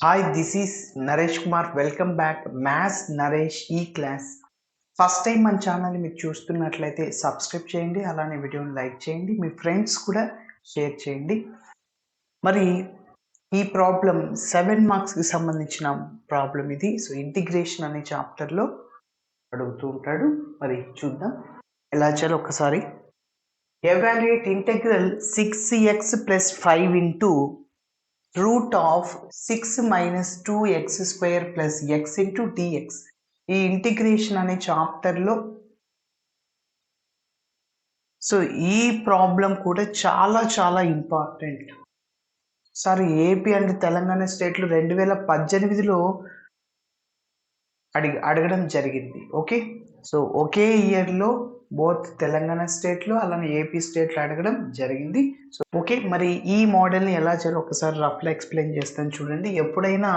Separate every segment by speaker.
Speaker 1: Hi, this is Naresh Kumar. Welcome back. Maths Naresh E-Class. First time మన ఛానల్ని మీరు చూస్తున్నట్లయితే సబ్స్క్రైబ్ చేయండి, అలానే వీడియోని లైక్ చేయండి, మీ ఫ్రెండ్స్ కూడా షేర్ చేయండి. మరి ఈ ప్రాబ్లం 7 మార్క్స్కి సంబంధించిన ప్రాబ్లం ఇది. సో ఇంటిగ్రేషన్ అనే చాప్టర్లో అడుగుతూ ఉంటాడు. మరి చూద్దాం ఎలా చేయాలో ఒకసారి. Evaluate integral 6x + 5 into root of 6 minus 2x square plus x into dx. ఈ ఇంటిగ్రేషన్ అనే చాప్టర్లో సో ఈ ప్రాబ్లం కూడా చాలా చాలా important. Sir AP and Telangana స్టేట్లు 2018లో అడగడం జరిగింది. ఓకే, సో ఒకే ఇయర్లో బోత్ తెలంగాణ స్టేట్లో అలానే ఏపీ స్టేట్లో అడగడం జరిగింది. సో ఓకే, మరి ఈ మోడల్ని ఎలా చేయాలో ఒకసారి రఫ్లో ఎక్స్ప్లెయిన్ చేస్తాను చూడండి. ఎప్పుడైనా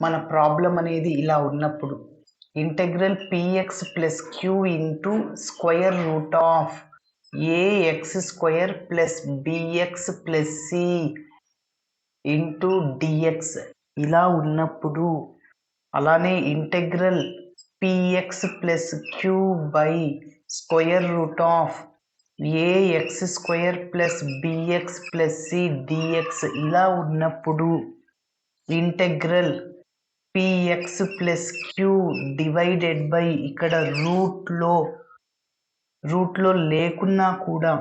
Speaker 1: మన ప్రాబ్లం అనేది ఇలా ఉన్నప్పుడు integral px plus q into square root of a x square plus bx plus c into d x ఇలా ఉన్నప్పుడు, అలానే integral px plus q by square root of a x square plus bx plus c d x ఇలా ఉన్నప్పుడు integral px plus q divided by ఇక్కడ రూట్లో లేకున్నా కూడా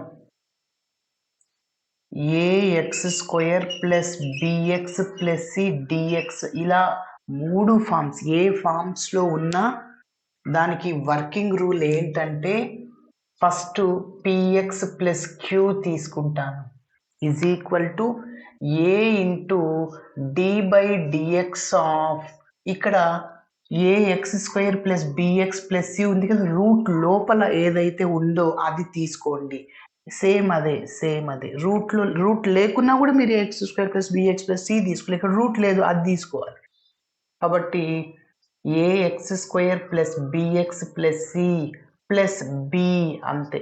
Speaker 1: a x square plus bx plus c d x ఇలా 3 ఫామ్స్ ఏ ఫామ్స్లో ఉన్నా దానికి వర్కింగ్ రూల్ ఏంటంటే ఫస్ట్ px ప్లస్ క్యూ తీసుకుంటాను is equal to A into D by DX of ఇక్కడ AX square plus bx plus C ఉంది కదా, రూట్ లోపల ఏదైతే ఉందో అది తీసుకోండి. సేమ్ అదే రూట్ లేకున్నా కూడా మీరు a x square plus bx plus c తీసుకోవాలి. ఇక్కడ రూట్ లేదు, అది తీసుకోవాలి. కాబట్టి a x square plus bx plus c plus b అంతే.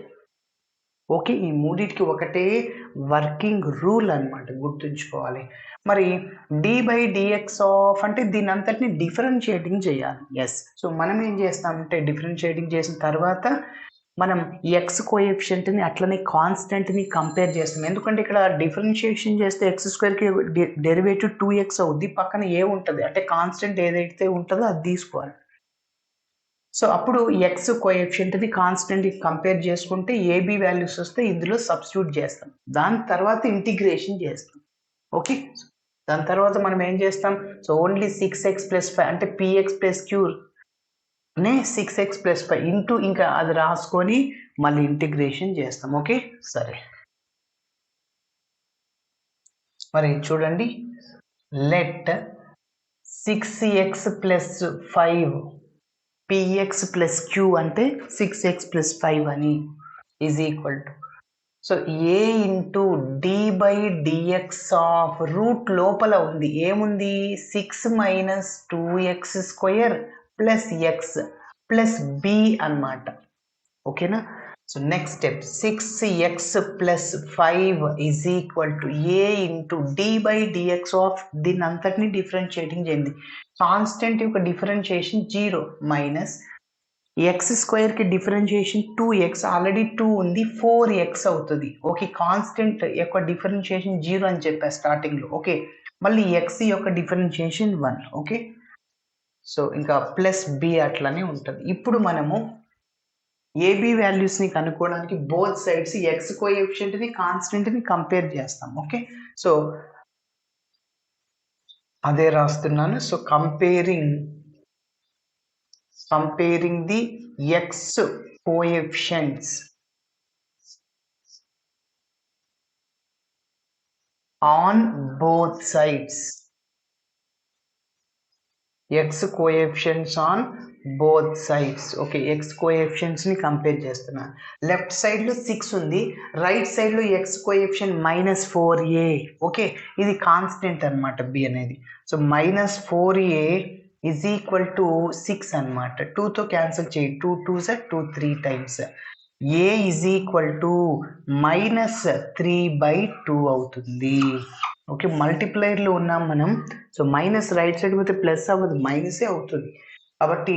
Speaker 1: ఓకే, ఈ మూడింటికి ఒకటే వర్కింగ్ రూల్ అనమాట, గుర్తుంచుకోవాలి. మరి డి బై డిఎక్స్ ఆఫ్ అంటే దీని అంతటిని డిఫరెన్షియేటింగ్ చేయాలి. ఎస్, సో మనం ఏం చేస్తామంటే డిఫరెన్షియేటింగ్ చేసిన తర్వాత మనం ఎక్స్ కోఎఫిషియంట్ని అట్లనే కాన్స్టెంట్ని కంపేర్ చేస్తాం. ఎందుకంటే ఇక్కడ డిఫరెన్షియేషన్ చేస్తే ఎక్స్ స్క్వేర్కి డెరివేటివ్ 2x అవుద్ది, పక్కన ఏ ఉంటుంది అంటే కాన్స్టెంట్ ఏదైతే ఉంటుందో అది తీసుకోవాలి. సో అప్పుడు ఎక్స్ కోఎఫిషియంట్ని కాన్స్టెంట్ కంపేర్ చేసుకుంటే ఏబీ వాల్యూస్ వస్తే ఇందులో సబ్స్టిట్యూట్ చేస్తాం. దాని తర్వాత ఇంటిగ్రేషన్ చేస్తాం. ఓకే, దాని తర్వాత మనం ఏం చేస్తాం, సో ఓన్లీ 6x + 5 అంటే px ప్లస్ క్యూనే 6x + 5 ఇంటూ ఇంకా అది రాసుకొని మళ్ళీ ఇంటిగ్రేషన్ చేస్తాం. ఓకే, సరే మరి చూడండి, let 6x + 5 px plus queue అంటే 6x + 5 అని is equal to, so A into D by DX of root లోపల ఉంది ఏముంది 6 minus 2x square plus X plus B అన్నమాట. ఓకేనా, so next step 6x + 5 is equal to A into D by DX of దీన్ని అంతటిని differentiating చేయండి. Constant యొక్క differentiation 0 minus X స్క్వేర్కి డిఫరెన్షియేషన్ 2x ఆల్రెడీ 2 ఉంది 4x అవుతుంది. ఓకే, కాన్స్టెంట్ యొక్క డిఫరెన్షియేషన్ 0 అని చెప్పారు స్టార్టింగ్లో. ఓకే, మళ్ళీ x యొక్క డిఫరెన్షియేషన్ 1. ఓకే, సో ఇంకా ప్లస్ బి అట్లనే ఉంటుంది. ఇప్పుడు మనము ఏబి వాల్యూస్ని కనుక్కోవడానికి బోత్ సైడ్స్ ఎక్స్ కోఎఫిషియంట్ని కాన్స్టెంట్ని కంపేర్ చేస్తాం. ఓకే, సో అదే రాస్తున్నాను. So comparing the x coefficients on both sides. x coefficients on both sides. ఓకే, x coefficients ని కంపేర్ చేస్తున్నా. లెఫ్ట్ సైడ్ లో 6 ఉంది, రైట్ సైడ్ లో x కోఎఫిషియంట్ -4a. ఓకే, ఇది కాన్స్టెంట్ అన్నమాట b అనేది. So -4a is equal to 6 అనమాట. 2తో క్యాన్సిల్ చేయి, 2 2s 2 3 times. A is equal to -3/2 అవుతుంది. ఓకే, మల్టిప్లైర్లో ఉన్నాం మనం. సో మైనస్ రైట్ సైడ్ పోతే ప్లస్ అవ్వదు, మైనసే అవుతుంది. కాబట్టి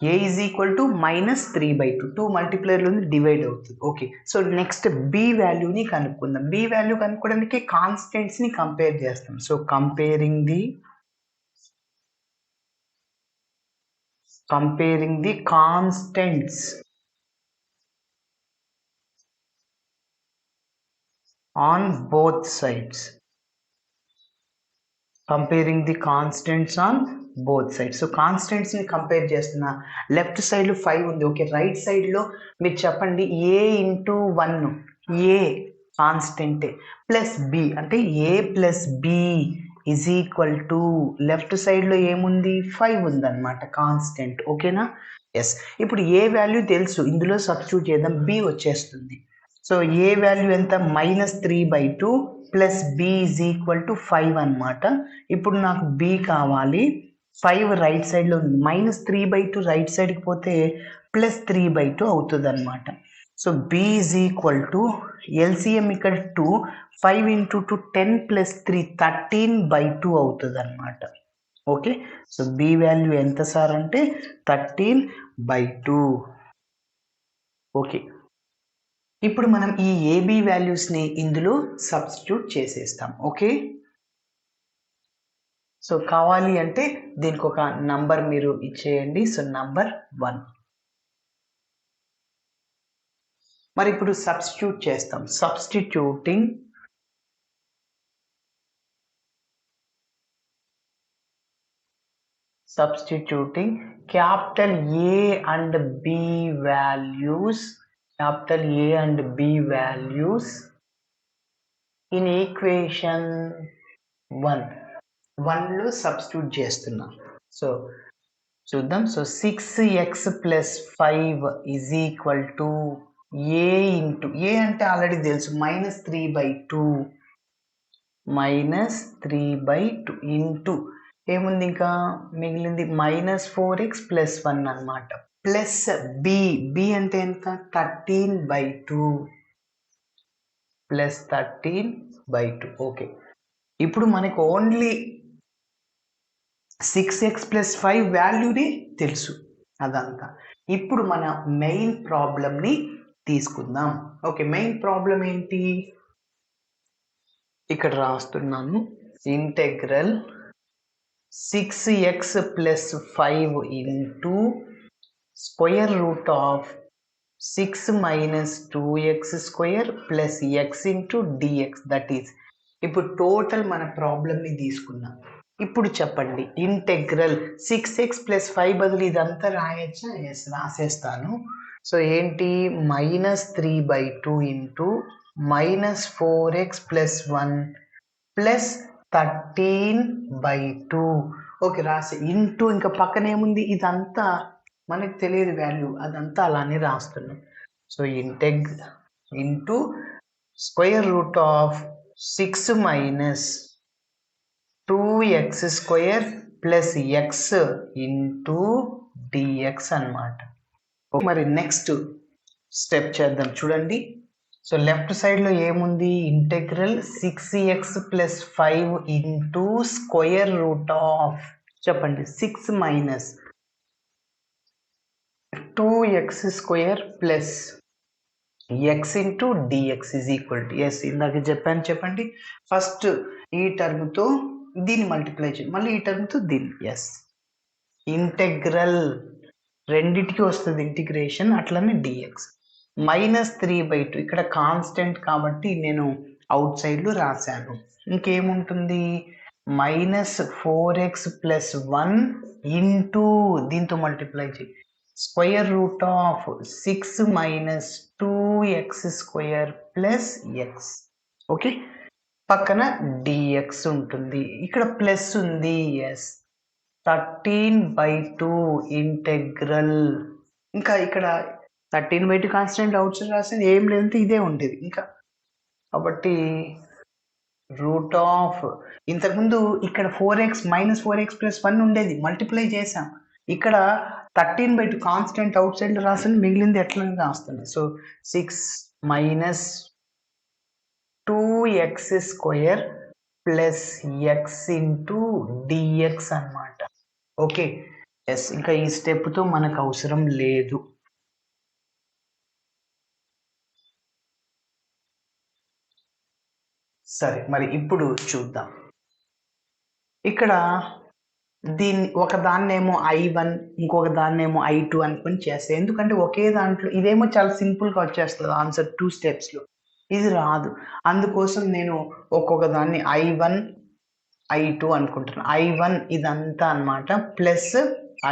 Speaker 1: a ఈజ్ ఈక్వల్ టు -3/2. 2 మల్టిప్లైర్లో డివైడ్ అవుతుంది. ఓకే, సో నెక్స్ట్ b వాల్యూని కనుక్కుందాం. b వాల్యూ కనుక్కోవడానికి కాన్స్టెంట్స్ని కంపేర్ చేస్తాం. So comparing the constants on both sides. Comparing the constants on both sides. So constants ని కంపేర్ చేస్తున్నా. లెఫ్ట్ సైడ్ లో 5 ఉంది. ఓకే, రైట్ సైడ్ లో మీరు చెప్పండి a into 1, a constant plus b అంటే a plus b is equal to left side లో ఏముంది 5 ఉందన్నమాట కాన్స్టెంట్. ఓకేనా? ఎస్. ఇప్పుడు ఏ వాల్యూ తెలుసు, ఇందులో సబ్స్టిట్యూట్ చేద్దాం, b వచ్చేస్తుంది. సో ఏ వాల్యూ ఎంత -3/2 plus b is equal to 5 అనమాట. ఇప్పుడు నాకు b కావాలి. 5 రైట్ సైడ్లో ఉంది, -3/2 రైట్ సైడ్కి పోతే +3/2 అవుతుంది అనమాట. So b is equal to LCM ఇక్కడ 2, 5 ఇంటూ 2 10 + 3 13/2 అవుతుంది అనమాట. ఓకే, సో b వాల్యూ ఎంత సార్ అంటే 13/2. ఓకే, ఇప్పుడు మనం ఈ ఏబి వాల్యూస్ని ఇందులో సబ్స్టిట్యూట్ చేసేస్తాం. ఓకే, సో కావాలి అంటే దీనికి ఒక నంబర్ మీరు ఇచ్చేయండి. So number 1. మరి ఇప్పుడు సబ్స్టిట్యూట్ చేస్తాం. Substituting capital A and B values, capital A and B values in equation 1లో సబ్స్టిట్యూట్ చేస్తున్నా. సో చూద్దాం. So 6x + 5 is equal to a into a అంటే ఆల్రెడీ తెలుసు -3/2 ఇంటూ ఏముంది ఇంకా మిగిలింది -4x + 1 అనమాట. ప్లస్ b అంటే ఎంత 13/2 ప్లస్ 13/2. ఓకే, ఇప్పుడు మనకు ఓన్లీ 6x + 5 వాల్యూని తెలుసు అదంతా. ఇప్పుడు మన మెయిన్ ప్రాబ్లమ్ని తీసుకుందాం. ఓకే, మెయిన్ ప్రాబ్లం ఏంటి ఇక్కడ రాస్తున్నాను. Integral 6x + 5 into square root of 6 - 2x² plus x into dx. That is ఇప్పుడు టోటల్ మన ప్రాబ్లమ్ని తీసుకున్నాం. ఇప్పుడు చెప్పండి, ఇంటెగ్రల్ 6x + 5 బదులు ఇదంతా రాయొచ్చా? ఎస్, రాసేస్తాను. సో ఏంటి -3/2 ఇంటూ -4x + 1 ప్లస్ 13/2. ఓకే, రాసి ఇంటూ ఇంకా పక్కన ఏముంది, ఇదంతా మనకు తెలియదు వాల్యూ, అదంతా అలానే రాస్తున్నాం. So into square root of 6 - 2x² plus x into dx అనమాట. మరి నెక్స్ట్ స్టెప్ చేద్దాం చూడండి. సో లెఫ్ట్ సైడ్లో ఏముంది, integral 6x + 5 into square root of చెప్పండి 6 - 2x² plus x into dx is equal to yes. ఇందాక చెప్పాను, చెప్పండి. ఫస్ట్ ఈ టర్మ్తో దీన్ని మల్టిప్లై చేయండి, మళ్ళీ ఈ టర్మ్తో దీన్ని. ఎస్, ఇంటెగ్రల్ రెండిటికి వస్తుంది ఇంటిగ్రేషన్, అట్లనే dx. -3/2 ఇక్కడ కాన్స్టెంట్ కాబట్టి నేను అవుట్ సైడ్లో రాశాను. ఇంకేముంటుంది -4x + 1 ఇంటూ దీంతో మల్టిప్లై చేయి square root of 6 - 2x² plus x. Okay, పక్కన dx ఉంటుంది, ఇక్కడ ప్లస్ ఉంది. Yes, 13/2 integral. ఇంకా ఇక్కడ 13/2 కాన్స్టెంట్ అవుట్ సైడ్ రాసింది ఏం లేదంటే ఇదే ఉండేది ఇంకా. కాబట్టి రూట్ ఆఫ్ ఇంతకుముందు ఇక్కడ -4x + 1 ఉండేది, మల్టిప్లై చేసాం. ఇక్కడ 13/2 కాన్స్టెంట్ అవుట్ సైడ్ రాసింది, మిగిలింది ఎట్లా రాస్తుంది. So 6 - 2x² plus x into d x అన్నమాట. ఓకే, ఎస్, ఇంకా ఈ స్టెప్తో మనకు అవసరం లేదు. సరే, మరి ఇప్పుడు చూద్దాం. ఇక్కడ ఒక దాన్నేమో I1 ఇంకొక దాన్నేమో I2 అనుకుని చేస్తాం. ఎందుకంటే ఒకే దాంట్లో ఇదేమో చాలా సింపుల్గా వచ్చేస్తుంది ఆన్సర్ 2 స్టెప్స్లో, ఇది రాదు. అందుకోసం నేను ఒక్కొక్క దాన్ని I1 I2 అనుకుంటున్నాను. I1 ఇదంతా అన్నమాట plus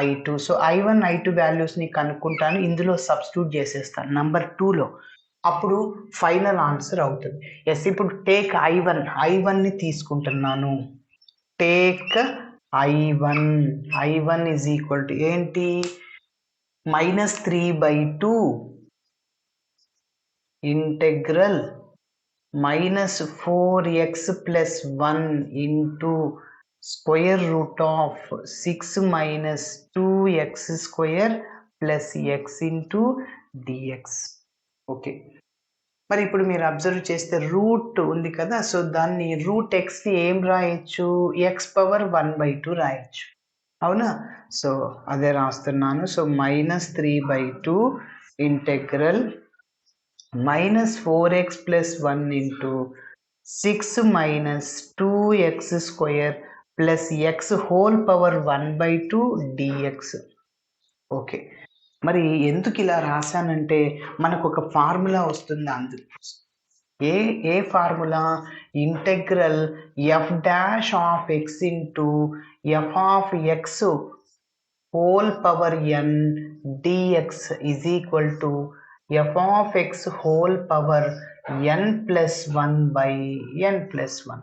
Speaker 1: I2. So I1 I2 వాల్యూస్ని కనుక్కుంటాను, ఇందులో సబ్స్టిట్యూట్ చేసేస్తాను నంబర్ 2లో, అప్పుడు ఫైనల్ ఆన్సర్ అవుతుంది. ఎస్, ఇప్పుడు టేక్ I1ని తీసుకుంటున్నాను. Take I1 is equal to ఏంటి, -3/2 integral -4x + 1 into square root of 6 - 2x² + x into dx. Okay, మరి ఇప్పుడు మీరు అబ్జర్వ్ చేస్తే రూట్ ఉంది కదా, సో దాన్ని రూట్ ఎక్స్ని ఏం రాయొచ్చు, x⁻1/2 రాయొచ్చు, అవునా? సో అదే రాస్తున్నాను. So -3/2 integral -4x + 1 into 6 - 2x² + x⁻1/2 dx. Okay, మరి ఎందుకు ఇలా రాశానంటే మనకు ఒక ఫార్ములా వస్తుంది అందులో. ఏ formula, integral f' into f(x)(n) dx is equal to f(x)(n+1/n+1).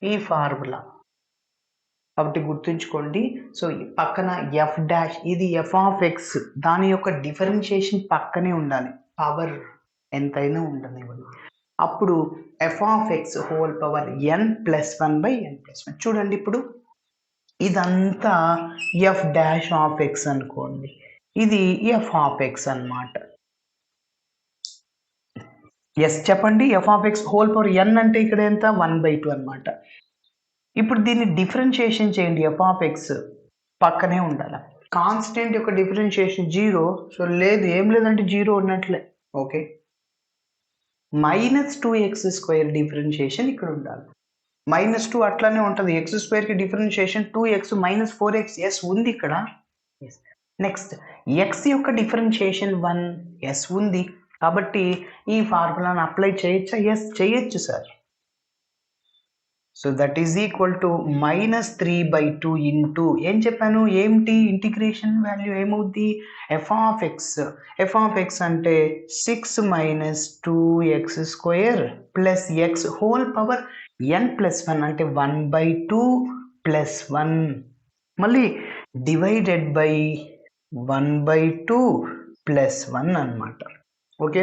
Speaker 1: ఈ ఫార్ములా కాబట్టి గుర్తుంచుకోండి. సో పక్కన f', ఇది f(x), దాని యొక్క డిఫరెన్షియేషన్ పక్కనే ఉండాలి, పవర్ ఎంతైనా ఉండనివ్వండి. అప్పుడు f(x)(n+1/n+1). చూడండి, ఇప్పుడు ఇదంతా f' అనుకోండి, ఇది f(x) అన్నమాట. ఎస్, చెప్పండి, f(x)(n) అంటే ఇక్కడ ఎంత, 1/2 అన్నమాట. ఇప్పుడు దీన్ని డిఫరెన్షియేషన్ చేయండి, f(x) పక్కనే ఉండాలి. కాన్స్టెంట్ యొక్క డిఫరెన్షియేషన్ 0, సో లేదు, ఏం లేదంటే 0 ఉన్నట్లే. ఓకే, -2x² డిఫరెన్షియేషన్ ఇక్కడ ఉండాలి. -2 అట్లానే ఉంటుంది, x² కి డిఫరెన్షియేషన్ 2x -4x. ఎస్ ఉంది ఇక్కడ. నెక్స్ట్ x యొక్క డిఫరెన్షియేషన్ 1, ఎస్ ఉంది. కాబట్టి ఈ ఫార్ములాను అప్లై చేయొచ్చా? ఎస్, చేయొచ్చు sir. So that is equal to -3/2 into ఏం చెప్పాను, ఏంటి ఇంటిగ్రేషన్ వాల్యూ ఏమవుద్ది, f(x) అంటే 6 - 2x² + x⁻n+1 అంటే 1/2 + 1, మళ్ళీ డివైడెడ్ బై 1/2 + 1 అన్నమాట. ఓకే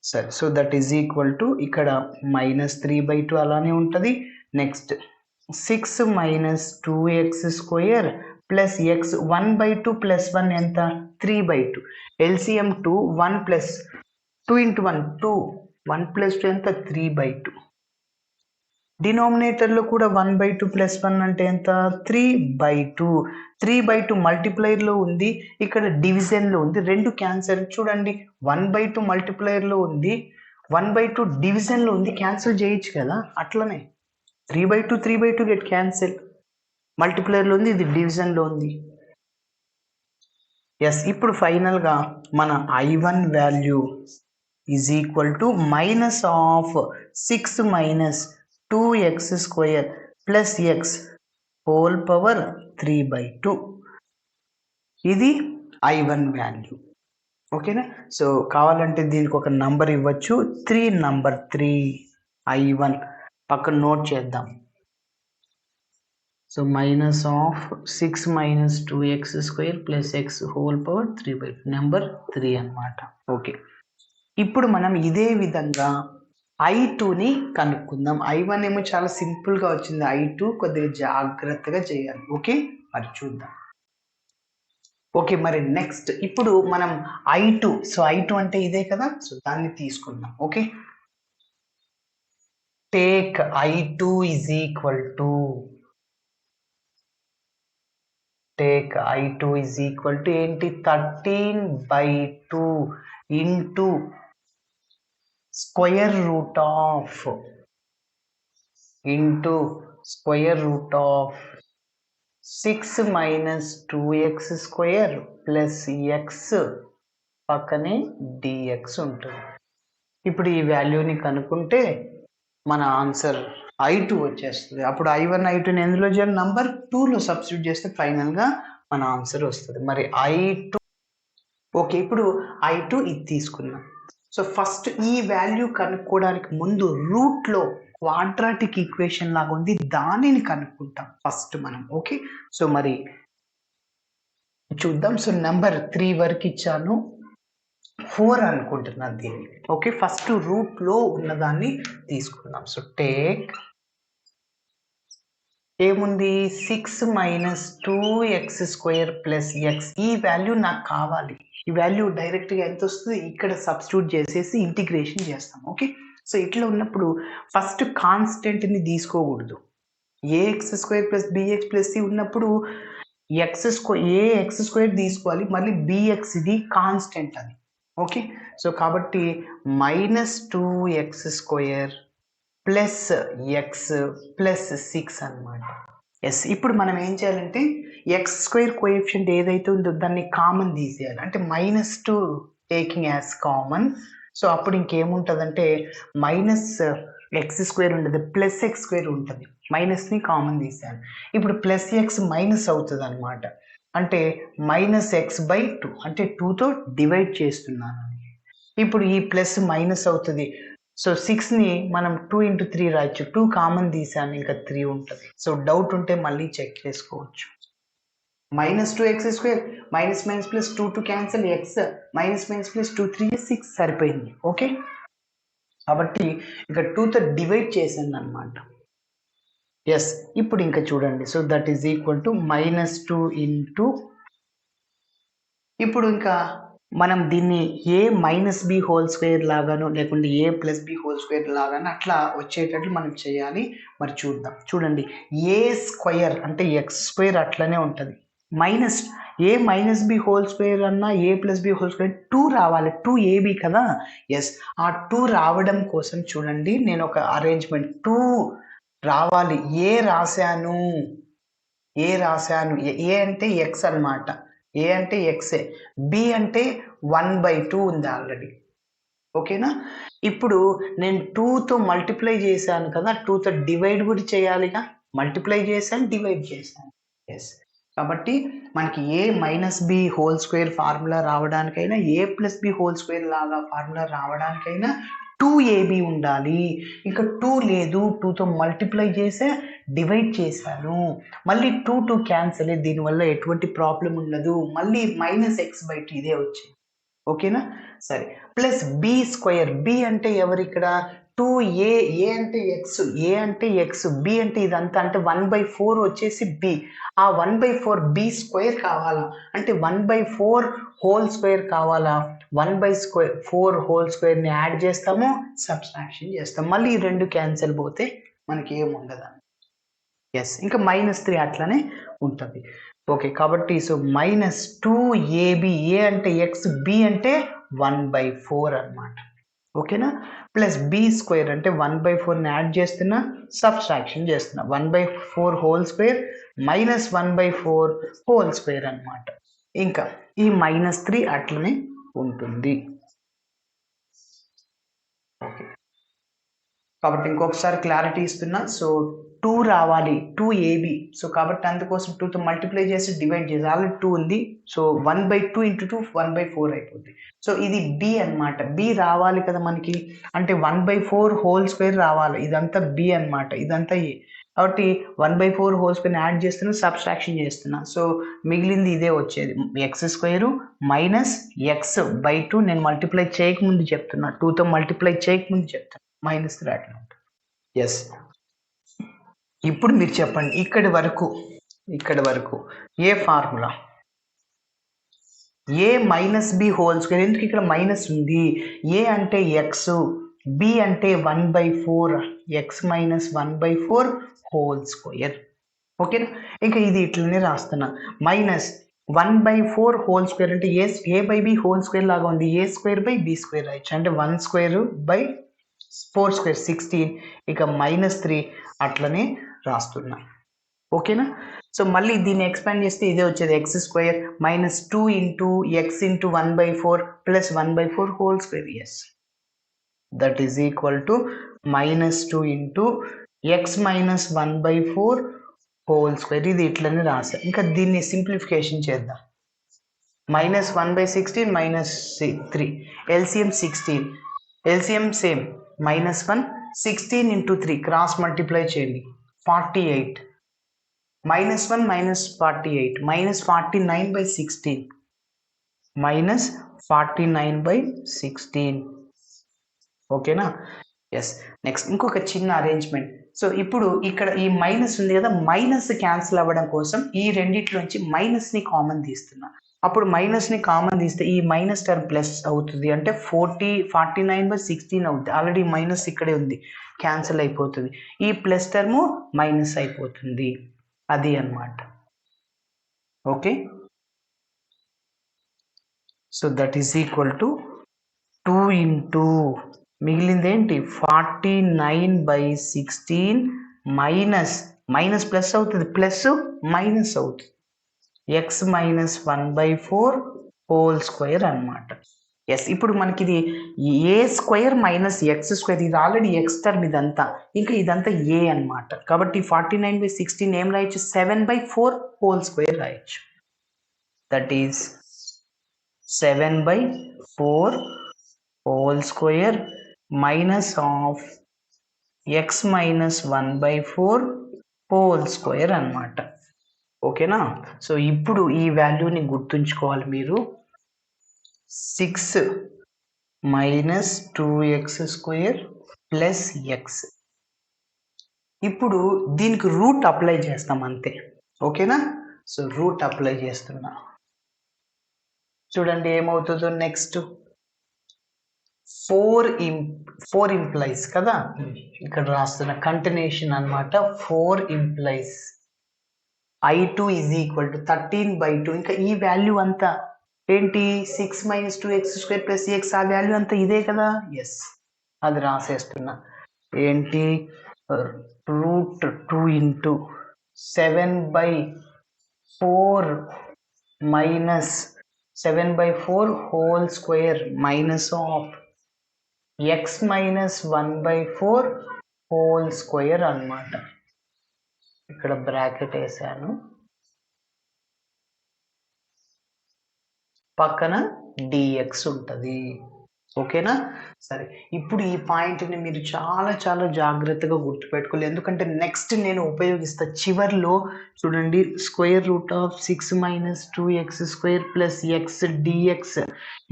Speaker 1: సరే, so that is equal to ఇక్కడ -3/2 అలానే ఉంటుంది. నెక్స్ట్ 6 - 2x² + x 1/2 + 1 ఎంత, 3/2. LCM 2, 1 + 2 × 1 2, 1 + 2 ఎంత, 3/2. డినామినేటర్లో కూడా 1/2 + 1 అంటే ఎంత, 3/2. 3/2 మల్టిప్లైర్లో ఉంది, ఇక్కడ డివిజన్లో ఉంది, రెండు క్యాన్సల్. చూడండి, 1/2 మల్టిప్లైర్లో ఉంది, 1/2 డివిజన్లో ఉంది, క్యాన్సిల్ చేయొచ్చు కదా. అట్లనే 3/2 గెట్ క్యాన్సిల్, మల్టిప్లైర్లో ఉంది, ఇది డివిజన్లో ఉంది. ఎస్, ఇప్పుడు ఫైనల్గా మన I1 value is equal to -6 - 2x² + x⁻3/2. ఇది I1 వాల్యూ. ఓకేనా? సో కావాలంటే దీనికి ఒక నంబర్ ఇవ్వచ్చు, నంబర్ 3 I1 పక్కన నోట్ చేద్దాం. సో -6 - 2x² + x⁻3/2 నెంబర్ 3 అన్నమాట. ఓకే, ఇప్పుడు మనం ఇదే విధంగా I2ని కనుక్కుందాం. I1 ఏమో చాలా సింపుల్గా వచ్చింది, I2 కొద్దిగా జాగ్రత్తగా చేయాలి. ఓకే, మరి చూద్దాం. ఓకే, మరి నెక్స్ట్ ఇప్పుడు మనం I2, సో I2 అంటే ఇదే కదా, సో దాన్ని తీసుకుందాం. Okay, take I2 is equal to ఏంటి 13/2 into square root of 6 minus 2x² plus x పక్కనే dx ఉంటుంది. ఇప్పుడు ఈ వాల్యూని కనుక్కుంటే మన ఆన్సర్ I2 వచ్చేస్తుంది. అప్పుడు I1 I2ని ఎందులో చేయాలి, నంబర్ 2లో సబ్స్టిట్యూట్ చేస్తే ఫైనల్గా మన ఆన్సర్ వస్తుంది. మరి I2 ఓకే, ఇప్పుడు I2 ఇది తీసుకున్నాం. సో ఫస్ట్ ఈ వాల్యూ కనుక్కోవడానికి ముందు రూట్లో క్వాడ్రాటిక్ ఈక్వేషన్ లాగా ఉంది, దానిని కనుక్కుంటాం ఫస్ట్ మనం. ఓకే, సో మరి చూద్దాం. సో నెంబర్ 3 వరకు ఇచ్చాను, 4 అనుకుంటున్నాను దీన్ని. ఓకే, ఫస్ట్ రూట్లో ఉన్నదాన్ని తీసుకుందాం. సో టేక్ ఏముంది 6 మైనస్ 2x² ప్లస్ x. ఈ వాల్యూ నాకు కావాలి. ఈ వాల్యూ డైరెక్ట్గా ఎంత వస్తుంది, ఇక్కడ సబ్స్టిట్యూట్ చేసేసి ఇంటిగ్రేషన్ చేస్తాం. ఓకే, సో ఇట్లా ఉన్నప్పుడు ఫస్ట్ కాన్స్టెంట్ని తీసుకోకూడదు. ax² plus bx plus c ఉన్నప్పుడు ax² తీసుకోవాలి, మళ్ళీ bx ఇది కాన్స్టెంట్ అది. ఓకే, సో కాబట్టి -2x² ప్లస్ x ప్లస్ 6 అనమాట. ఎస్, ఇప్పుడు మనం ఏం చేయాలంటే x² కోఎఫిషియంట్ ఏదైతే ఉందో దాన్ని కామన్ తీసేయాలి. అంటే -2 టేకింగ్ యాజ్ కామన్. సో అప్పుడు ఇంకేముంటుందంటే -x² ఉంటుంది, ప్లస్ x² ఉంటుంది. మైనస్ని కామన్ తీసేయాలి. ఇప్పుడు ప్లస్ x మైనస్ అవుతుంది అనమాట. అంటే -x/2 అంటే 2తో డివైడ్ చేస్తున్నాను. ఇప్పుడు ఈ ప్లస్ మైనస్ అవుతుంది. సో 6ని మనం 2 × 3 రాయొచ్చు. 2 కామన్ తీసాను, ఇంకా 3 ఉంటుంది. సో డౌట్ ఉంటే మళ్ళీ చెక్ చేసుకోవచ్చు. -2x² minus minus plus 2 cancel, x minus minus plus 2 3 6 సరిపోయింది. ఓకే, కాబట్టి ఇంకా 2తో డివైడ్ చేసాను అనమాట. ఎస్, ఇప్పుడు ఇంకా చూడండి. So that is equal to -2 into, ఇప్పుడు ఇంకా మనం దీన్ని a-b² లాగాను లేకుంటే a+b² లాగాను అట్లా వచ్చేటట్లు మనం చేయాలి. మరి చూద్దాం. చూడండి, a² అంటే x² అట్లనే ఉంటుంది. a-b² అన్నా a+b² 2 రావాలి. 2ab కదా. ఎస్, ఆ 2 రావడం కోసం చూడండి నేను ఒక అరేంజ్మెంట్ 2 రావాలి. ఏ రాశాను, ఏ అంటే x అన్నమాట. ఏ అంటే ఎక్సే, బి అంటే 1/2 ఉంది ఆల్రెడీ. ఓకేనా, ఇప్పుడు నేను 2తో మల్టిప్లై చేశాను కదా, 2తో డివైడ్ కూడా చేయాలిగా. మల్టిప్లై చేశాను, డివైడ్ చేశాను. ఎస్, కాబట్టి మనకి a-b² ఫార్ములా రావడానికైనా a+b² లాగా ఫార్ములా రావడానికైనా 2ab ఉండాలి. ఇంకా 2 లేదు, 2తో మల్టిప్లై చేసే డివైడ్ చేశాను. మళ్ళీ 2 క్యాన్సల్, దీనివల్ల ఎటువంటి ప్రాబ్లం ఉండదు. మళ్ళీ -x/2 ఇదే వచ్చింది. ఓకేనా, సరే. ప్లస్ b², b అంటే ఎవరు ఇక్కడ 2a, a అంటే x, a అంటే x, b అంటే ఇదంతా అంటే 1/4 వచ్చేసి b. ఆ 1/4 b² కావాలా అంటే 1/4² కావాలా. 1/4² యాడ్ చేస్తాము, సబ్ట్రాక్షన్ చేస్తాం. మళ్ళీ ఈ 2 క్యాన్సిల్ పోతే మనకి ఏముండదు. ఎస్, ఇంకా -3 అట్లనే ఉంటుంది. ఓకే, కాబట్టి సో -2ab, a అంటే x, b అంటే 1/4 అనమాట. ఓకేనా, ప్లస్ b² అంటే 1/4ని యాడ్ చేస్తున్నా, సబ్ట్రాక్షన్ చేస్తున్నా. 1/4² మైనస్ 1/4² అనమాట. ఇంకా ఈ -3 అట్లనే ఉంటుంది. ఓకే, కాబట్టి ఇంకొకసారి క్లారిటీ ఇస్తున్నా. సో 2 రావాలి, 2ab. సో కాబట్టి అందుకోసం 2తో మల్టిప్లై చేసి డివైడ్ చేసి, ఆల్రెడీ 2 ఉంది. సో 1/2 × 2 1/4 అయిపోతుంది. సో ఇది b అనమాట. b రావాలి కదా మనకి, అంటే 1/4² రావాలి. ఇదంతా b అనమాట, ఇదంతా a. కాబట్టి 1/4² యాడ్ చేస్తున్నా, సబ్ట్రాక్షన్ చేస్తున్నా. సో మిగిలింది ఇదే వచ్చేది, x² మైనస్ x/2. నేను మల్టిప్లై చేయకముందు చెప్తున్నా, 2తో మల్టిప్లై చేయకముందు చెప్తున్నా. -3 అట్లా ఉంటుంది. ఎస్, ఇప్పుడు మీరు చెప్పండి, ఇక్కడి వరకు ఏ ఫార్ములా a-b² ఎందుకు ఇక్కడ మైనస్ ఉంది. a అంటే x, b అంటే 1/4 ఎక్స్ మైనస్ 1/4 హోల్ స్క్వేర్. ఓకేనా, ఇంకా ఇది ఇట్లనే రాస్తున్నా. మైనస్ 1/4 హోల్ స్క్వేర్ అంటే ఏ బై బి హోల్ స్క్వేర్ లాగా ఉంది. ఏ స్క్వేర్ బై బి స్క్వేర్ రాయొచ్చు. అంటే 1 స్క్వేర్ బై 4 స్క్వేర్ 16, ఇక -3 అట్లనే రాస్తున్నా. ఓకేనా, సో మళ్ళీ దీన్ని ఎక్స్పాండ్ చేస్తే ఇదే వచ్చేది x square -2 into x into 1/4 plus 1/4 whole square. Yes, that is equal to -2 into x minus 1/4 whole square. ఇది ఇట్లనే రాసా. ఇంకా దీన్ని సింప్లిఫికేషన్ చేద్దాం. -1/16 -3 LCM 16, LCM same -1 16 into 3 cross multiply చేయండి 48, -1 -48 -49/16 -49/16. ఓకేనా, ఎస్. నెక్స్ట్ ఇంకొక చిన్న అరేంజ్మెంట్. సో ఇప్పుడు ఇక్కడ ఈ మైనస్ ఉంది కదా, మైనస్ క్యాన్సిల్ అవ్వడం కోసం ఈ రెండిట్లోంచి మైనస్ని కామన్ తీస్తున్నా. అప్పుడు మైనస్ని కామన్ తీస్తే ఈ మైనస్ టర్మ్ ప్లస్ అవుతుంది. అంటే 49/16 అవుతుంది. ఆల్రెడీ మైనస్ ఇక్కడే ఉంది, క్యాన్సిల్ అయిపోతుంది. ఈ ప్లస్ టర్ము మైనస్ అయిపోతుంది. అది అన్నమాట. Okay, so that is equal to 2 into మిగిలింది ఏంటి 49/16 మైనస్ ప్లస్ అవుతుంది, ప్లస్ మైనస్ అవుతుంది, ఎక్స్ మైనస్ 1/4 హోల్ స్క్వేర్ అనమాట. ఎస్, ఇప్పుడు మనకి ఇది ఏ స్క్వేర్ మైనస్ ఎక్స్ స్క్వేర్, ఇది ఆల్రెడీ ఎక్స్ టర్మ్ ఇదంతా, ఇంకా ఇదంతా ఏ అనమాట. కాబట్టి 49/16 ఏం రాయొచ్చు, 7/4 హోల్ స్క్వేర్ రాయొచ్చు. That is 7/4 whole square minus of X minus 1/4 whole square అనమాట. ఓకేనా, సో ఇప్పుడు ఈ వాల్యూని గుర్తుంచుకోవాలి మీరు. 6 minus 2x square plus X. ఇప్పుడు దీనికి రూట్ అప్లై చేస్తాం అంతే. ఓకేనా, సో రూట్ అప్లై చేస్తున్నా. చూడండి ఏమవుతుందో. నెక్స్ట్ 4 ఇంప్లైస్ కదా, ఇక్కడ రాస్తున్న కంటిన్యూషన్ అనమాట. 4 implies I2 is equal to 13/2. ఇంకా ఈ వాల్యూ అంతా ఏంటి, 6 minus 2x square plus X, ఆ వాల్యూ అంతా ఇదే కదా. ఎస్, అది రాసేస్తున్నా. ఏంటి, √2 into 7/4 minus 7/4 whole square minus of X minus 1/4 whole square అన్నమాట. ఇక్కడ బ్రాకెట్ వేసాను, పక్కన dx ఉంటుంది. ఓకేనా, సరే. ఇప్పుడు ఈ పాయింట్ని మీరు చాలా చాలా జాగ్రత్తగా గుర్తుపెట్టుకోవాలి. ఎందుకంటే నెక్స్ట్ నేను ఉపయోగిస్తా చివర్లో. చూడండి, √6 minus 2x square plus x d x,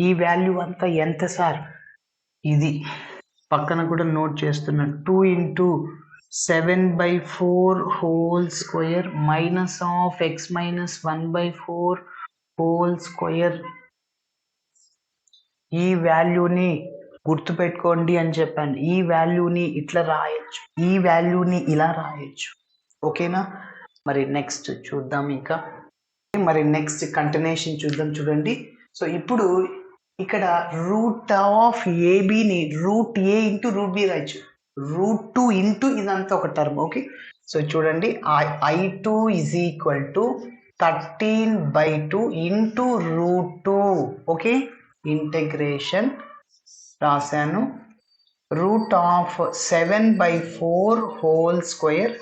Speaker 1: ఈ వాల్యూ అంతా ఎంత సార్, ఇది పక్కన కూడా నోట్ చేస్తున్నా. 2 into 7/4 whole square minus of X minus 1/4 whole square. ఈ వాల్యూని గుర్తుపెట్టుకోండి అని చెప్పాను. ఈ వాల్యూని ఇట్లా రాయొచ్చు, ఈ వాల్యూని ఇలా రాయొచ్చు. ఓకేనా, మరి నెక్స్ట్ చూద్దాం. ఇంకా మరి నెక్స్ట్ కంటిన్యూషన్ చూద్దాం. చూడండి, సో ఇప్పుడు ఇక్కడ రూట్ ఆఫ్ ఏబిని √a ఇంటూ √b రాయొచ్చు. √2 ఇంటూ ఇదంతా ఒక టర్మ్. ఓకే, సో చూడండి, I2 is equal to 13/2 into √2. Okay, integration రాశాను. Root of 7/4 whole square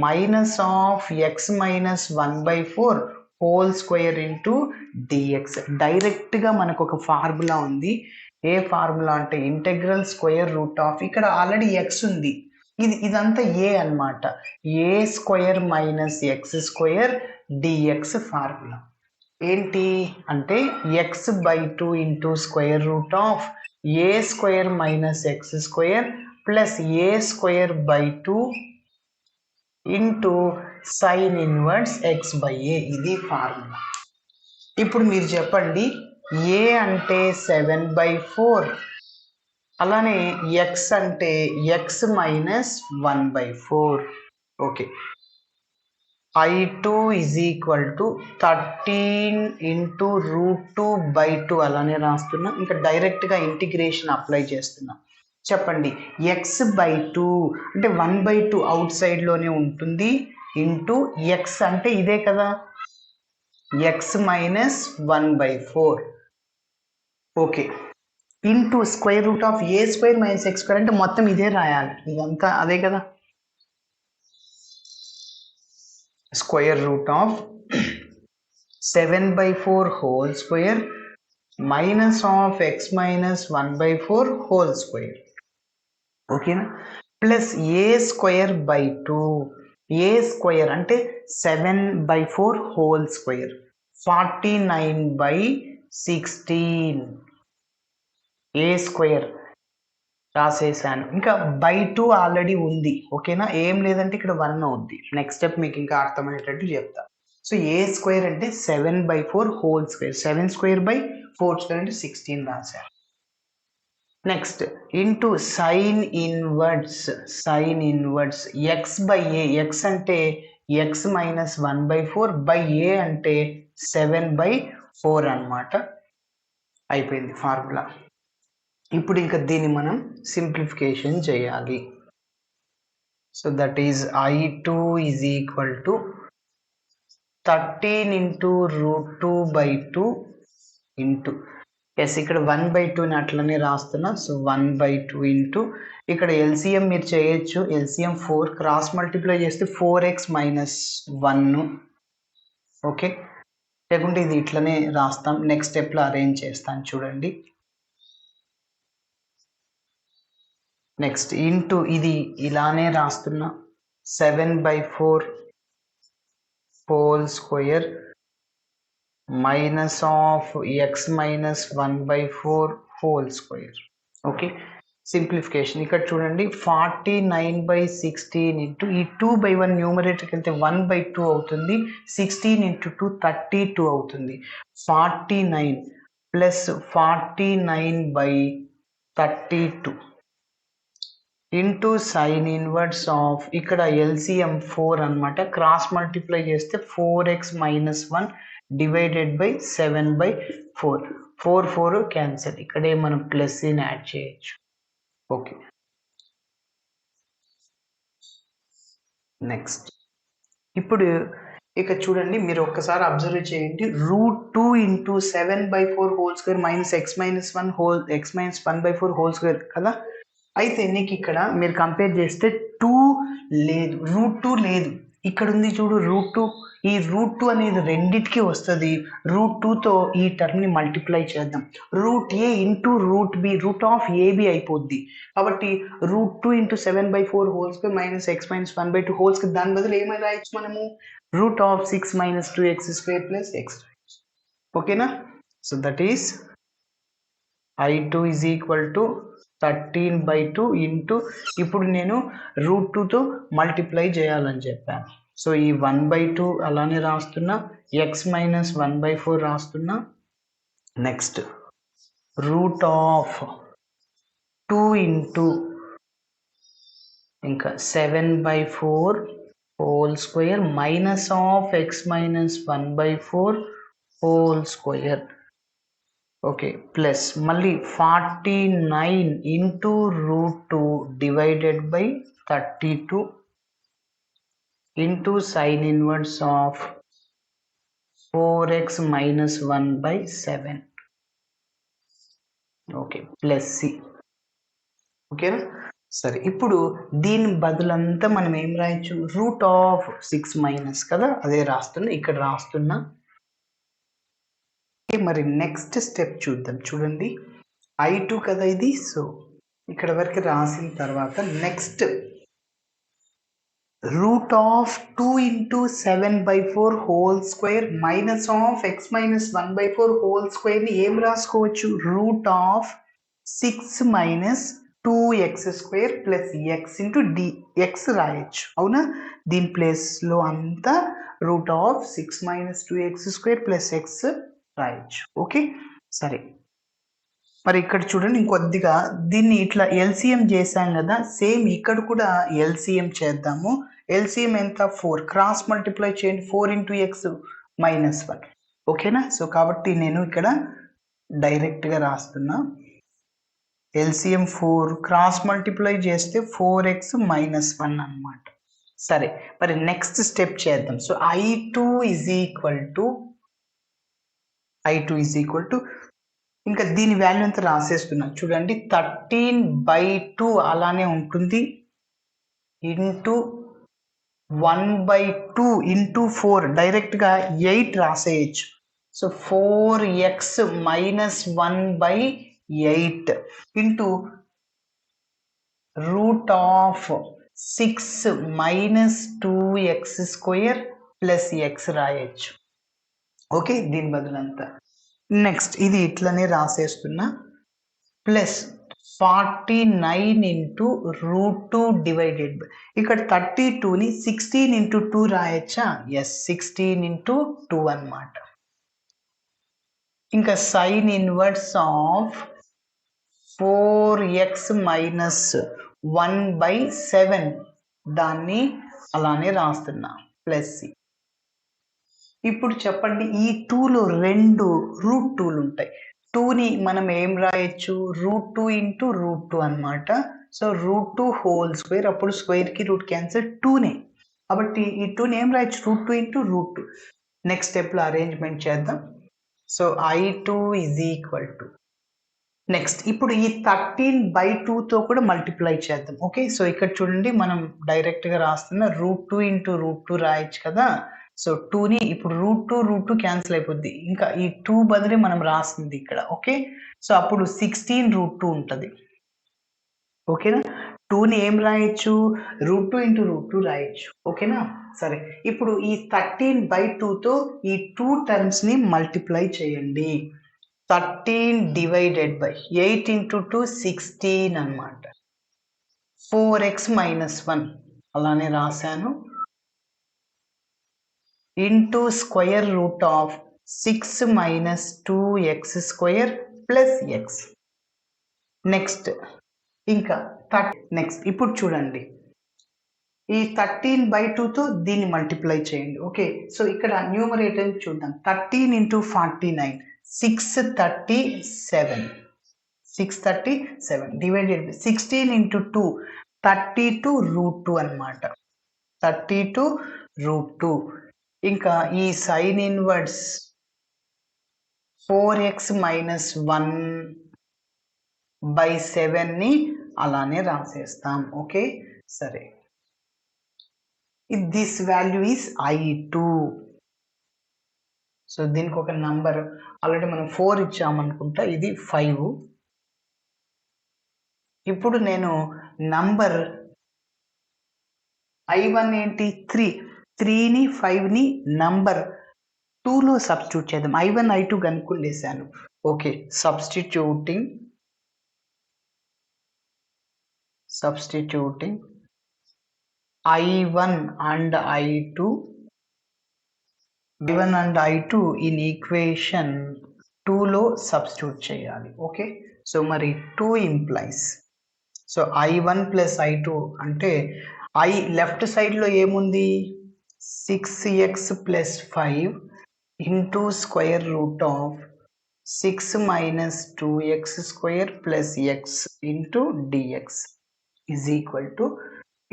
Speaker 1: minus of X minus 1/4 whole square into DX. డైరెక్ట్గా మనకు ఒక ఫార్ములా ఉంది. ఏ ఫార్ములా అంటే ఇంటెగ్రల్ స్క్వేర్ రూట్ ఆఫ్, ఇక్కడ ఆల్రెడీ ఎక్స్ ఉంది, ఇదంతా ఏ అన్నమాట. A square minus X square DX formula ఏంటి అంటే x/2 into square root of A square minus X square plus A square by 2 into sine inverse x/a. ఇది formula. ఇప్పుడు మీరు చెప్పండి, ఏ అంటే 7/4, అలానే ఎక్స్ అంటే X minus 1/4. Okay, I2 is equal to 13 into √2/2 అలానే రాస్తున్నా. ఇంకా డైరెక్ట్గా ఇంటిగ్రేషన్ అప్లై చేస్తున్నా. చెప్పండి, x/2 అంటే 1/2 అవుట్ సైడ్లోనే ఉంటుంది ఇంటూ ఎక్స్ అంటే ఇదే కదా, X minus 1/4. Okay, into square root of a² minus x² అంటే మొత్తం ఇదే రాయాలి, ఇదంతా అదే కదా. Square root of 7/4 whole square minus of x minus 1/4 whole square. ఓకేనా, ప్లస్ a²/2. a² అంటే 7/4 హోల్ స్క్వేర్ 49/16. a² రాసేసాను. ఇంకా /2 ఆల్రెడీ ఉంది. ఓకేనా, ఏం లేదంటే ఇక్కడ 1 అవుద్ది. నెక్స్ట్ స్టెప్ మీకు ఇంకా అర్థమయ్యేటట్టు చెప్తా. సో a² అంటే 7/4 హోల్ స్క్వేర్, 7² అంటే 16 రాశారు. Next into sine inverse x/a. x అంటే x మైనస్ 1/4 బై a అంటే 7/4 అన్నమాట. అయిపోయింది ఫార్ములా. ఇప్పుడు ఇంకా దీన్ని మనం సింప్లిఫికేషన్ చేయాలి. So that is I2 is equal to 13 into √2/2 into yes, ఇక్కడ 1/2ని అట్లనే రాస్తున్నా. సో 1/2 ఇంటూ ఇక్కడ ఎల్సిఎం మీరు చేయొచ్చు, ఎల్సిఎం 4 క్రాస్ మల్టిప్లై చేస్తే 4x మైనస్ 1. ఓకే, లేకుంటే ఇది ఇట్లనే రాస్తాం. నెక్స్ట్ స్టెప్లో అరేంజ్ చేస్తాను చూడండి. నెక్స్ట్ ఇంటూ ఇది ఇలానే రాస్తున్నా, 7/4 whole square minus of x minus 1/4 whole square. Okay, simplification ఇక్కడ చూడండి, 49/16 ఇంటూ ఈ 2/1 న్యూమరేటర్కి వెళ్తే 1/2 అవుతుంది. 16 ఇంటూ 2 32 అవుతుంది. 49 plus 49/32 into sine inverse of ఇక్కడ ఎల్సిఎం 4 అనమాట. క్రాస్ మల్టిప్లై చేస్తే 4x minus 1 divided by 7/4. 4 cancel, ఇక్కడే మనం ప్లస్ ని యాడ్ చేయొచ్చు. ఓకే, నెక్స్ట్ ఇప్పుడు ఇక చూడండి, మీరు ఒక్కసారి అబ్జర్వ్ చేయండి. √2 into 7/4 whole square minus x minus 1/4 whole square కదా. అయితే నీకు ఇక్కడ మీరు కంపేర్ చేస్తే 2 లేదు, √2 లేదు, ఇక్కడ ఉంది చూడు √2. ఈ √2 అనేది రెండిటికి వస్తుంది. √2తో ఈ టర్మ్ని మల్టిప్లై చేద్దాం. √a into √b, root of ab అయిపోద్ది. కాబట్టి √2 into 7/4 whole square minus x minus 1/2 whole square, దాని బదులు ఏమై రాయొచ్చు మనము, route of 6 minus 2x² plus x. ఓకేనా, so that is I2 is equal to 13/2 into ఇప్పుడు నేను √2తో మల్టిప్లై చేయాలని చెప్పాను. సో ఈ 1/2 అలానే రాస్తున్నా, x మైనస్ 1/4 రాస్తున్నా. నెక్స్ట్ రూట్ ఆఫ్ 2 ఇంటూ ఇంకా 7/4 whole square minus of x minus 1/4 whole square. Okay, plus మళ్ళీ 49 into √2 divided by 32 into sine inverse of 4x minus 1/7. Okay, plus c. ఓకేనా, సరే ఇప్పుడు దీని బదులంతా మనం ఏం రాయొచ్చు, రూట్ ఆఫ్ 6 మైనస్ కదా, అదే రాస్తున్నా, ఇక్కడ రాస్తున్నా. మరి నెక్స్ట్ స్టెప్ చూద్దాం. చూడండి, I2 కదా ఇది. సో ఇక్కడ వరకు రాసిన తర్వాత next root of 2 into 7/4 whole square minus of x minus 1/4 whole స్క్వేర్ని ఏం రాసుకోవచ్చు, root of 6 minus 2x² plus x into dx రాయొచ్చు. అవునా, దీని ప్లేస్లో అంతా root of 6 minus 2x² plus x రాయొచ్చు. ఓకే, సరే మరి ఇక్కడ చూడండి ఇంకొద్దిగా దీన్ని ఇట్లా ఎల్సిఎం చేసాం కదా, సేమ్ ఇక్కడ కూడా ఎల్సిఎం చేద్దాము. ఎల్సిఎం ఎంత? 4. క్రాస్ మల్టిప్లై చేయండి, 4 × x - 1. ఓకేనా? సో కాబట్టి నేను ఇక్కడ డైరెక్ట్గా రాస్తున్నా. ఎల్సిఎం 4, క్రాస్ మల్టిప్లై చేస్తే 4x - 1 అన్నమాట. సరే, మరి నెక్స్ట్ స్టెప్ చేద్దాం. So I2 is equal to ఇంకా దీని వాల్యూ అంతా రాసేస్తున్నాను చూడండి. 13/2 అలానే ఉంటుంది, ఇంటూ 1/2 ఇంటూ 4 డైరెక్ట్గా 8 రాసేయచ్చు. So 4x - 1/8 into √6 - 2x² plus x రాయొచ్చు. ఓకే, దీని బదులంతా నెక్స్ట్ ఇది ఇట్లనే రాసేస్తున్నా. ప్లస్ 49 × √2 డివైడెడ్ బై, ఇక్కడ 32ని 16 × 2 రాయచ్చా? ఎస్, 16 × 2 అన్నమాట. ఇంకా సైన్ ఇన్వర్స్ ఆఫ్ 4x - 1/7 దాన్ని అలానే రాస్తున్నా, ప్లస్ c. ఇప్పుడు చెప్పండి, ఈ 2లో 2 √2లు ఉంటాయి. 2ని మనం ఏం రాయొచ్చు? √2 × √2 అన్నమాట. సో √2 హోల్ స్క్వేర్, అప్పుడు స్క్వేర్కి రూట్ క్యాన్సిల్, 2నే. కాబట్టి ఈ 2ని ఏం రాయొచ్చు? √2 × √2. నెక్స్ట్ స్టెప్లో అరేంజ్మెంట్ చేద్దాం. So I2 is equal to next ఇప్పుడు ఈ 13/2తో కూడా మల్టిప్లై చేద్దాం. ఓకే, సో ఇక్కడ చూడండి మనం డైరెక్ట్గా రాస్తున్న √2 × √2 రాయొచ్చు కదా. సో 2ని ఇప్పుడు √2 క్యాన్సిల్ అయిపోద్ది, ఇంకా ఈ 2 బదులే మనం రాస్తుంది ఇక్కడ. ఓకే, సో అప్పుడు 16 √2 ఉంటుంది. ఓకేనా? 2ని ఏం రాయొచ్చు? √2 × √2 రాయొచ్చు. ఓకేనా? సరే, ఇప్పుడు ఈ 13/2తో ఈ 2 టర్మ్స్ని మల్టిప్లై చేయండి. 13 డివైడెడ్ బై 8 × 2 16 అన్నమాట. 4x - 1 అలానే రాశాను, into √6 - 2x² plus x. Next ఇంకా నెక్స్ట్ ఇప్పుడు చూడండి, ఈ 13/2తో దీన్ని మల్టిప్లై చేయండి. ఓకే, సో ఇక్కడ న్యూమరేటర్ చూద్దాం. 13 × 49 637 డివైడెడ్ బై 16 × 2 32 √2 అన్నమాట. 32 √2. ఇంకా ఈ సైన్ ఇన్వర్స్ 4x - 1/7ని అలానే రాసేస్తాం. ఓకే, సరే, this value is I2. So దీనికి ఒక నంబర్ ఆల్రెడీ మనం 4 ఇచ్చామనుకుంటా, ఇది 5. ఇప్పుడు నేను నంబర్ I1 ఏంటి? 3ని 5ని నంబర్ 2లో సబ్స్టిట్యూట్ చేద్దాం. I1 I2 కనుక్కుండేశాను. Okay, substituting I1 and I2 in equation 2లో సబ్స్టిట్యూట్ చేయాలి. ఓకే, సో మరి 2 ఇంప్లైస్, సో I1 + I2 అంటే లెఫ్ట్ సైడ్లో ఏముంది? 6x + 5 into √6 - 2x² plus x into dx is equal to,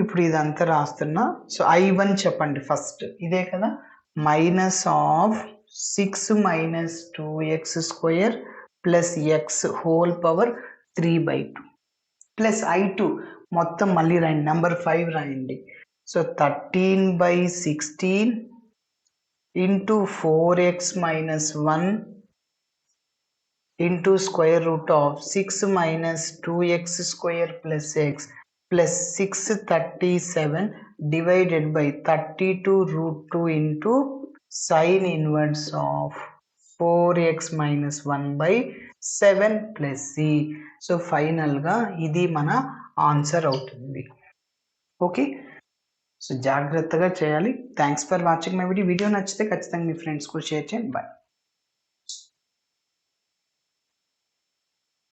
Speaker 1: ఇప్పుడు ఇదంతా రాస్తున్నా. సో I1 చెప్పండి ఫస్ట్, ఇదే కదా, -6 - 2x² plus x whole power 3/2 plus I2 మొత్తం మళ్ళీ రాయండి, నెంబర్ 5 రాయండి. So 13/16 into 4x - 1 into √6 - 2x² plus x plus 637 divided by 32 √2 into sine inverse of 4x - 1/7 plus c. So ఫైనల్గా ఇది మన ఆన్సర్ అవుతుంది. ఓకే, సో జాగ్రత్తగా చేయాలి. Thanks for watching my video. Video నచ్చితే ఖచ్చితంగా మీ ఫ్రెండ్స్ కూడా షేర్ చేయండి. బాయ్.